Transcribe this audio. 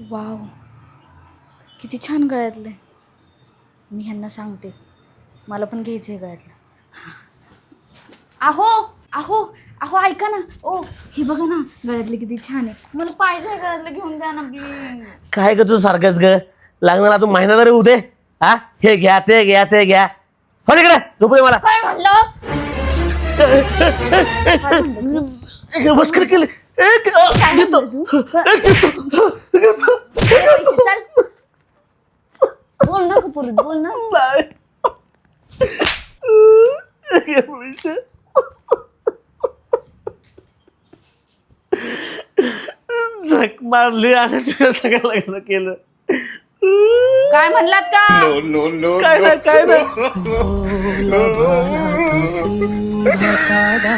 Wow, किती छान गळ्यातलं आहे. मी ह्यांना सांगते, मला पण घ्यायचं आहे गळ्यातलं. अहो अहो अहो ऐका ना. ओ हे बघा ना, गळ्यातलं किती छान आहे. मला पाहिजे आहे गळ्यातलं, घेऊन द्या ना प्लीज. काय ग तू सारखंच ग, लागणार अजून महिना तरी उदे. हा, हे घ्या ते घ्या ते घ्या. हो तिकडे झोपले मला. काय म्हणलं? बस कर केलं. घेतो चल बोल ना कपूर, बोल ना. झक मारली आणि तुझ्या सगळं लग्न केलं. काय म्हणलात का? काय नाही काय नाही. साधा